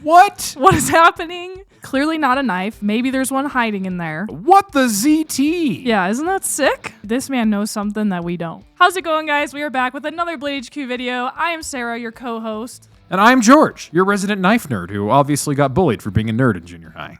What? What is happening? Clearly not a knife. Maybe there's one hiding in there. What the ZT? Yeah, isn't that sick? This man knows something that we don't. How's it going, guys? We are back with another Blade HQ video. I am Sarah, your co-host. And I'm George, your resident knife nerd who obviously got bullied for being a nerd in junior high.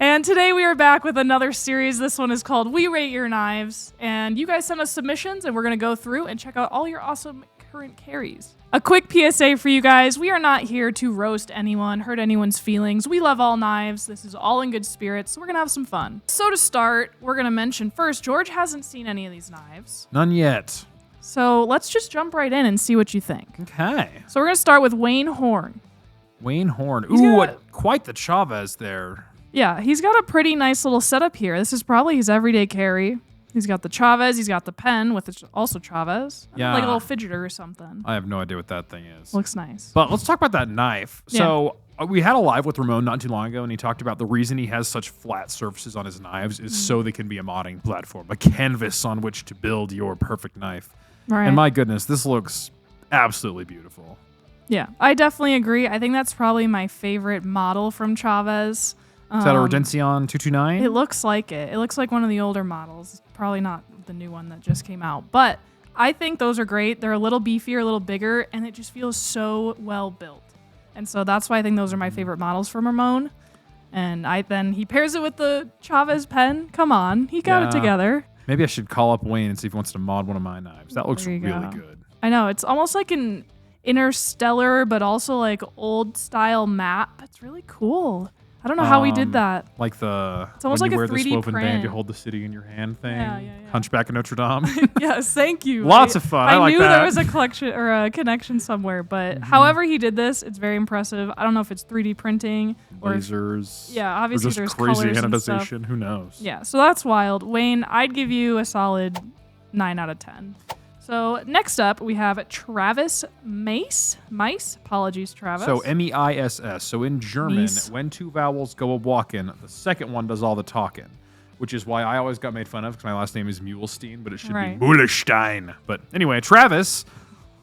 And today we are back with another series. This one is called We Rate Your Knives. And you guys sent us submissions and we're going to go through and check out all your awesome current carries. A quick PSA for you guys. We are not here to roast anyone, hurt anyone's feelings. We love all knives. This is all in good spirits, so we're going to have some fun. So to start, we're going to mention first, George hasn't seen any of these knives. None yet. So let's just jump right in and see what you think. Okay. So we're going to start with Wayne Horn. Wayne Horn. Ooh, quite the Chavez there. Yeah, he's got a pretty nice little setup here. This is probably his everyday carry. He's got the Chavez, he's got the pen with also Chavez. Yeah. Like a little fidgeter or something. I have no idea what that thing is. Looks nice. But let's talk about that knife. Yeah. So we had a live with Ramon not too long ago, and he talked about the reason he has such flat surfaces on his knives is so they can be a modding platform, a canvas on which to build your perfect knife. Right. And my goodness, this looks absolutely beautiful. Yeah, I definitely agree. I think that's probably my favorite model from Chavez. Is that a Redention 229? It looks like it. It looks like one of the older models. Probably not the new one that just came out. But I think those are great. They're a little beefier, a little bigger, and it just feels so well built. And so that's why I think those are my favorite models from Ramon. And then he pairs it with the Chavez pen. Come on, he got it together. Maybe I should call up Wayne and see if he wants to mod one of my knives. That looks really good. I know. It's almost like an interstellar, but also like old style map. It's really cool. I don't know how we did that. Like it's almost when you like a wear 3D the woven print. band, you hold the city in your hand thing. Yeah. Hunchback of Notre Dame. Yes, thank you. Lots of fun. I like knew that. There was a collection or a connection somewhere, but however he did this, it's very impressive. I don't know if it's 3D printing or lasers. Obviously or just there's crazy colors and stuff. anodization. Who knows? Yeah, so that's wild. Wayne, I'd give you a solid 9 out of 10. So next up, we have Travis Mice. Apologies, Travis. So Meiss. So in German, Neese. when two vowels go a walking, the second one does all the talking, which is why I always got made fun of because my last name is Mulestein, but it should be Mulestein. But anyway, Travis,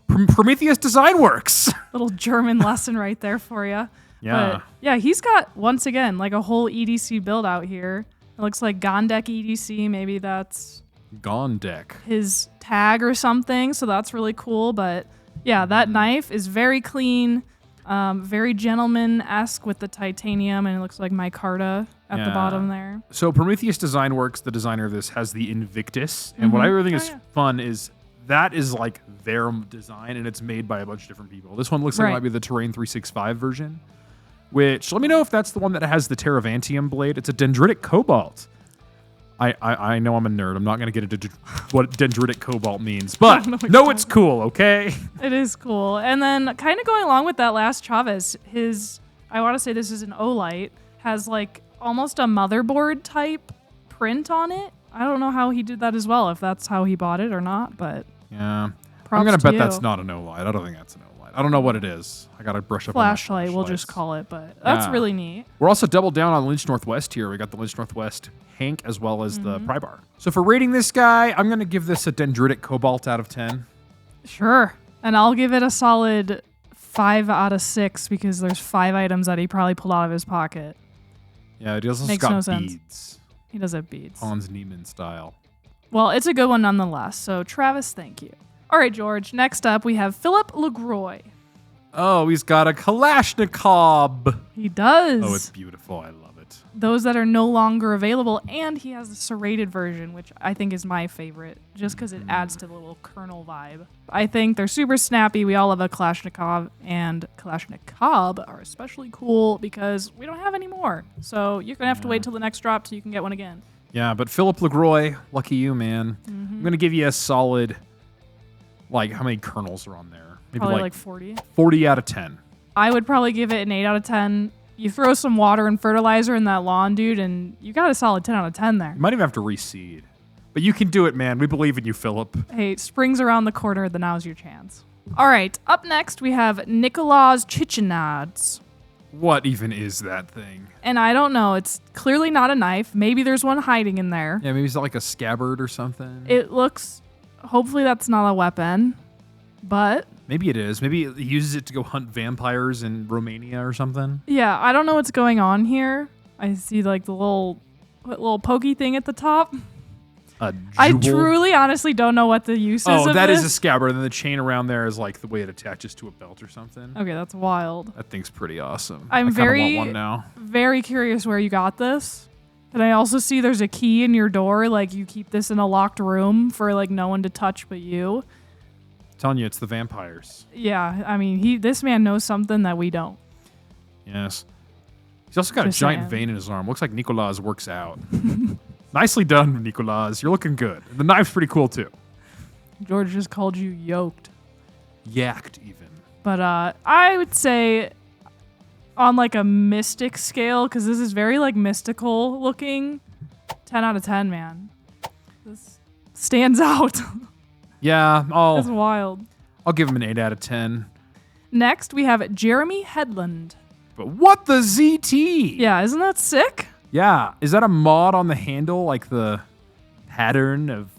Prometheus Design Works. Little German lesson right there for you. Yeah. But yeah, he's got, once again, like a whole EDC build out here. It looks like Gondek EDC. Maybe that's Gondek. his tag or something, so that's really cool. But yeah, that knife is very clean, very gentleman-esque with the titanium, and it looks like micarta at the bottom there. So Prometheus Design Works, the designer of this, has the Invictus, and what I really think is fun is that is like their design, and it's made by a bunch of different people. This one looks like it might be the Terrain 365 version, which, let me know if that's the one that has the Terravantium blade. It's a dendritic cobalt. I know I'm a nerd. I'm not going to get into what dendritic cobalt means, but no, it's cool, okay? It is cool. And then kind of going along with that last Chavez, I want to say this is an Olight, has like almost a motherboard type print on it. I don't know how he did that as well, if that's how he bought it or not, but yeah. I'm going to bet that's not an Olight. I don't think that's an Olight. I don't know what it is. I got to brush up on my flashlight. We'll just call it, but that's really neat. We're also doubled down on Lynch Northwest here. We got the Lynch Northwest Hank as well as the pry bar. So for rating this guy, I'm going to give this a dendritic cobalt out of 10. Sure. And I'll give it a solid 5 out of 6 because there's 5 items that he probably pulled out of his pocket. Yeah, it also Makes got no sense. beads. He does have beads. Hans Niemann style. Well, it's a good one nonetheless. So Travis, thank you. All right, George. Next up, we have Philip LeGroy. Oh, he's got a Kalashnikov. He does. Oh, it's beautiful. I love it. Those that are no longer available, and he has the serrated version, which I think is my favorite, just because it adds to the little kernel vibe. I think they're super snappy. We all love a Kalashnikov, and Kalashnikov are especially cool because we don't have any more. So you're going to have to wait till the next drop so you can get one again. Yeah, but Philip LeGroy, lucky you, man. I'm going to give you a solid, like, how many kernels are on there? Maybe Probably like 40. 40 out of 10. I would probably give it an 8 out of 10. You throw some water and fertilizer in that lawn, dude, and you got a solid 10 out of 10 there. You might even have to reseed. But you can do it, man. We believe in you, Philip. Hey, spring's around the corner, then now's your chance. All right, up next we have Nicolas Chichenadze. What even is that thing? And I don't know. It's clearly not a knife. Maybe there's one hiding in there. Yeah, maybe it's like a scabbard or something. It looks... Hopefully that's not a weapon. But maybe it is. Maybe he uses it to go hunt vampires in Romania or something. yeah, I don't know what's going on here. I see like the little pokey thing at the top. I truly, honestly don't know what the use is of this. Oh, that is a scabbard, and then the chain around there is like the way it attaches to a belt or something. Okay, that's wild. That thing's pretty awesome. I'm I want one now. very curious where you got this. And I also see there's a key in your door, like you keep this in a locked room for like no one to touch but you. I'm telling you, it's the vampires. Yeah, I mean, this man knows something that we don't. Yes. He's also got Just a giant saying. vein in his arm. Looks like Nicolas works out. Nicely done, Nicolas. You're looking good. The knife's pretty cool, too. George just called you yoked. Yacked, even. But I would say on like a mystic scale, because this is very like mystical looking, 10 out of 10, man. This stands out. Yeah, That's wild. I'll give him an 8 out of 10. Next, we have Jeremy Headland. But what the ZT? Yeah, isn't that sick? Yeah. Is that a mod on the handle, like the pattern of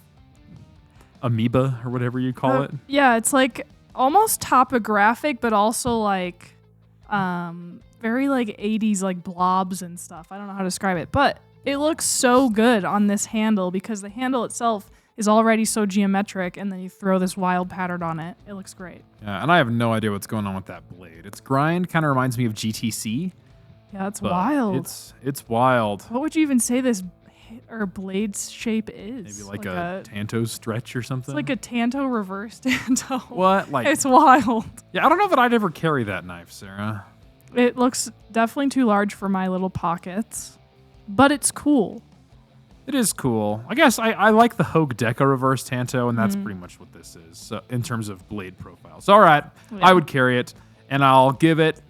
amoeba or whatever you call it? Yeah, it's like almost topographic, but also like very like 80s like blobs and stuff. I don't know how to describe it, but it looks so good on this handle because the handle itself is already so geometric, and then you throw this wild pattern on it. It looks great. Yeah, and I have no idea what's going on with that blade. Its grind kind of reminds me of GTC. Yeah, it's wild. It's wild. What would you even say this blade's shape is? Maybe like a Tanto stretch or something? It's like a Tanto reverse Tanto. What? Like It's wild. Yeah, I don't know that I'd ever carry that knife, Sarah. It looks definitely too large for my little pockets, but it's cool. It is cool. I guess I like the Hogue Deca reverse Tanto, and that's pretty much what this is in terms of blade profile. So, all right, Yeah. I would carry it, and I'll give it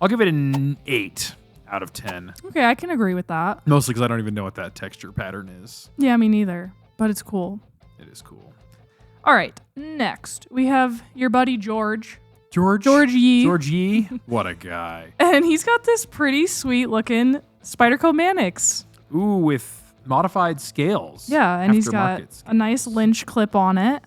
an 8 out of 10. Okay, I can agree with that. Mostly because I don't even know what that texture pattern is. Yeah, me neither, but it's cool. It is cool. All right, next we have your buddy George. George Yee. George Yee? What a guy. And he's got this pretty sweet looking spyderco manix. Ooh, with modified scales. Yeah, and he's got Aftermarket a nice lynch clip on it.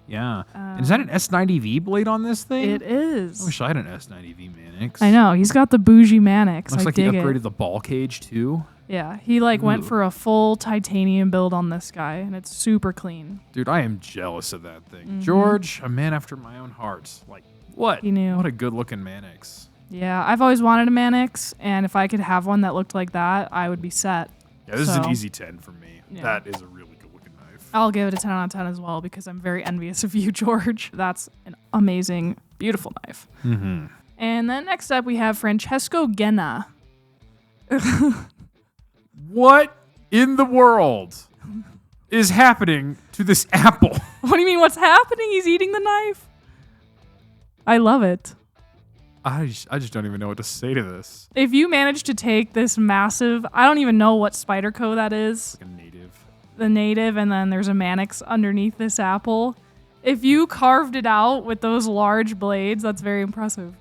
Yeah. And is that an S90V blade on this thing? It is. I wish I had an S90V Manix. I know. He's got the bougie manix. Looks I like he dig upgraded it. the ball cage too. Yeah, he like went Ooh. for a full titanium build on this guy, and it's super clean. Dude, I am jealous of that thing. George, a man after my own heart. Like, what? He knew. What a good looking Manix. Yeah, I've always wanted a manix, and if I could have one that looked like that, I would be set. Yeah, this is an So, easy 10 for me. yeah. That is a really good looking knife. I'll give it a 10 out of 10 as well because I'm very envious of you, George. That's an amazing, beautiful knife. Mm-hmm. And then next up, we have Francesco Genna. What in the world is happening to this apple? What do you mean, what's happening? He's eating the knife. I love it. I just don't even know what to say to this. If you manage to take this massive, I don't even know what spyderco that is, Like a native. the native, and then there's a manix underneath this apple. If you carved it out with those large blades, that's very impressive.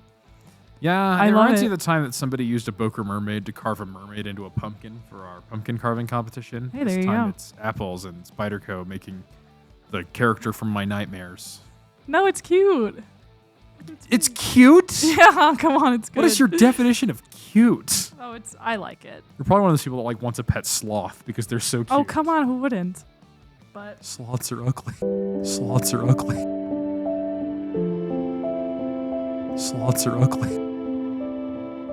Yeah, I it love reminds it. me of the time that somebody used a Boker mermaid to carve a mermaid into a pumpkin for our pumpkin carving competition. Hey, this there you time go. it's apples and spyderco making the character from my nightmares. No, it's cute. It's cute? Yeah, come on, it's good. What is your definition of cute? Oh, I like it. You're probably one of those people that like wants a pet sloth because they're so cute. Oh, come on, who wouldn't? But Sloths are ugly. Sloths are ugly. Sloths are ugly.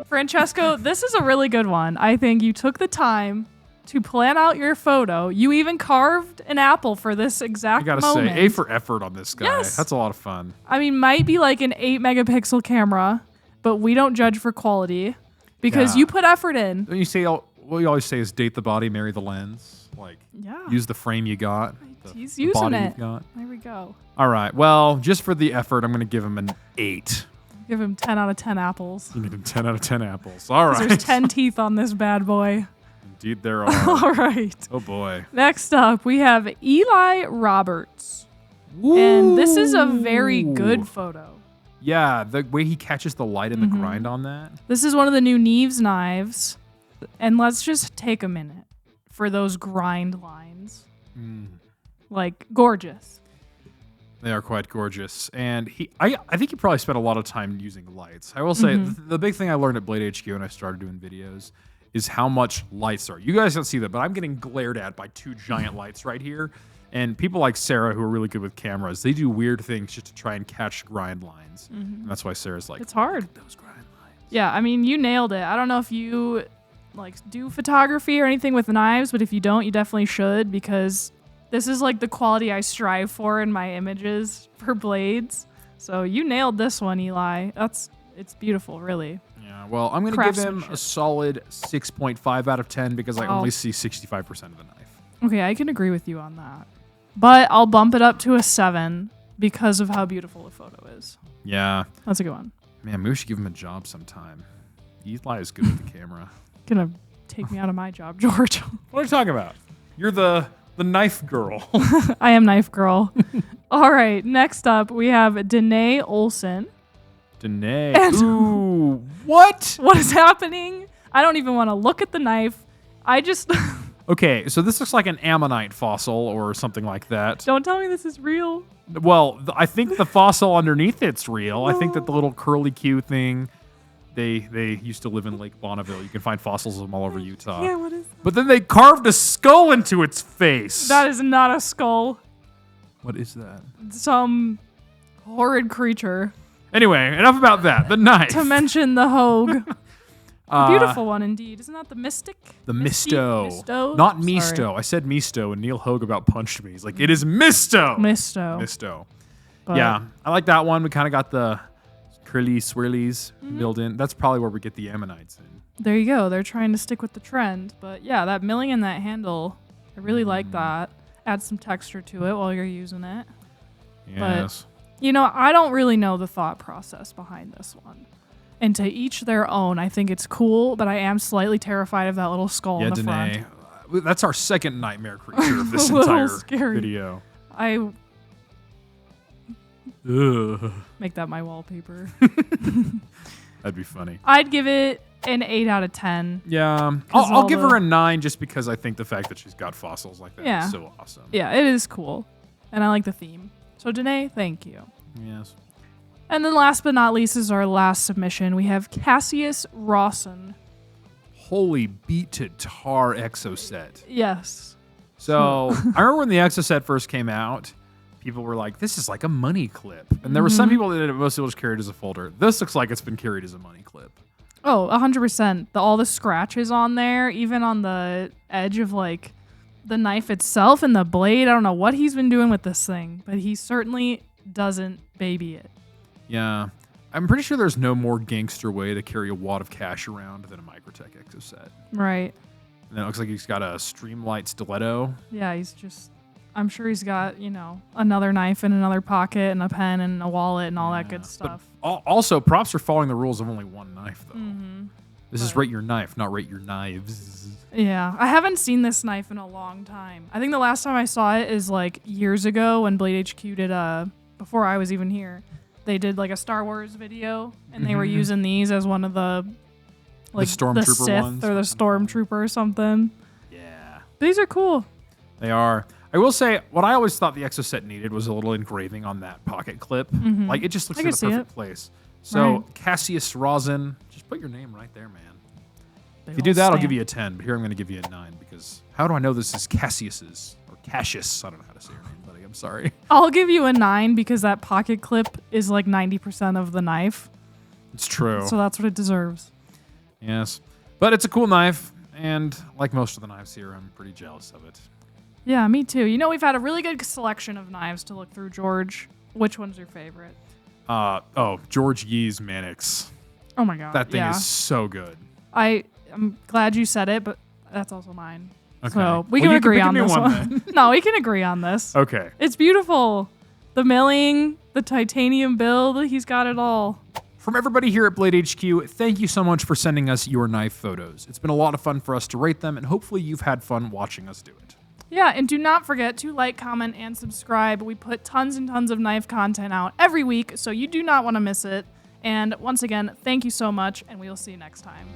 Francesco, this is a really good one. I think you took the time to plan out your photo. You even carved an apple for this exact I gotta moment. say, A for effort on this guy. Yes. That's a lot of fun. I mean, might be like an 8 megapixel camera, but we don't judge for quality because Yeah. you put effort in. Don't you say, what you always say is date the body, marry the lens? Like, Yeah. use the frame you got. He's the using body it. you've got. There we go. All right. Well, just for the effort, I'm going to give him an 8. Give him 10 out of 10 apples. You need a 10 out of 10 apples. All 'Cause right. There's 10 teeth on this bad boy. Indeed, there are. All right. Oh, boy. Next up, we have Eli Roberts. And this is a very good Ooh. photo. Yeah, the way he catches the light and the grind on that. This is one of the new Neese knives. And let's just take a minute for those grind lines. Like, gorgeous. They are quite gorgeous. And I think he probably spent a lot of time using lights. I will say, the big thing I learned at Blade HQ when I started doing videos is how much lights are. You guys don't see that, but I'm getting glared at by 2 giant lights right here. And people like Sarah, who are really good with cameras, they do weird things just to try and catch grind lines. And that's why Sarah's like, it's hard. Those grind lines. Yeah, I mean, you nailed it. I don't know if you like do photography or anything with knives, but if you don't, you definitely should, because this is like the quality I strive for in my images for blades. So you nailed this one, Eli. It's beautiful, really. Yeah, well, I'm going to give him a solid 6.5 out of 10 because I only see 65% of the knife. Okay, I can agree with you on that. But I'll bump it up to a 7 because of how beautiful the photo is. Yeah. That's a good one. Man, maybe we should give him a job sometime. Eli is good with the camera. Gonna take me out of my job, George. What are you talking about? You're the knife girl. I am knife girl. All right, next up we have Danae Olson. Danae. Ooh, what? What is happening? I don't even want to look at the knife. I just... Okay, so this looks like an ammonite fossil or something like that. Don't tell me this is real. Well, I think the fossil underneath it's real. I think that the little curly Q thing, they used to live in Lake Bonneville. You can find fossils of them all over Utah. Yeah, what is that? But then they carved a skull into its face. That is not a skull. What is that? Some horrid creature. Anyway, enough about that. The knife. To mention the Hogue. A beautiful one indeed. Isn't that the Mystic? The Misto. Misto? Not Misto. I said Misto, and Neil Hogue about punched me. He's like, it is Misto. Misto. But yeah, I like that one. We kind of got the curly swirlies built in. That's probably where we get the ammonites in. There you go. They're trying to stick with the trend. But yeah, that milling in that handle, I really like that. Add some texture to it while you're using it. Yes. But, you know, I don't really know the thought process behind this one. And to each their own. I think it's cool, but I am slightly terrified of that little skull in the Danae. front. That's our second nightmare creature of this entire video. I make that my wallpaper. That'd be funny. I'd give it an 8 out of 10. Yeah. I'll give her a 9 just because I think the fact that she's got fossils like that is so awesome. Yeah, it is cool. And I like the theme. So, Danae, thank you. Yes. And then last but not least is our last submission. We have Cassius Rawson. Holy beat to tar Exocet. Yes. So I remember when the Exocet first came out, people were like, this is like a money clip. And there were some people that did it, most people just carried it as a folder. This looks like it's been carried as a money clip. Oh, 100%. All the scratches on there, even on the edge of like the knife itself and the blade. I don't know what he's been doing with this thing, but he certainly doesn't baby it. Yeah. I'm pretty sure there's no more gangster way to carry a wad of cash around than a Microtech Exocet. Right. And then it looks like he's got a Streamlight stiletto. Yeah, I'm sure he's got, another knife in another pocket and a pen and a wallet and all that good stuff. But also, props are following the rules of only one knife, though. This is rate your knife, not rate your knives. Yeah, I haven't seen this knife in a long time. I think the last time I saw it is like years ago when Blade HQ did before I was even here. They did like a Star Wars video, and they were using these as one of the Stormtrooper the Sith ones or the Stormtrooper or something. Yeah, these are cool. They are. I will say, what I always thought the Exocet needed was a little engraving on that pocket clip. Like it just looks in the perfect place. So Cassius Rawson, just put your name right there, man. If you do that, I'll give you a 10. But here I'm going to give you a 9 because how do I know this is Cassius's or Cassius? I don't know how to say your name. I'm sorry. I'll give you a 9 because that pocket clip is like 90% of the knife. It's true. So that's what it deserves. Yes. But it's a cool knife, and like most of the knives here, I'm pretty jealous of it. Yeah, me too. We've had a really good selection of knives to look through, George. Which one's your favorite? George Yee's Manix. Oh my god. That thing is so good. I'm glad you said it, but that's also mine. Okay. So we can agree on this one. No, we can agree on this. Okay. It's beautiful. The milling, the titanium build, he's got it all. From everybody here at Blade HQ, thank you so much for sending us your knife photos. It's been a lot of fun for us to rate them, and hopefully you've had fun watching us do it. Yeah, and do not forget to like, comment, and subscribe. We put tons and tons of knife content out every week, so you do not want to miss it. And once again, thank you so much, and we will see you next time.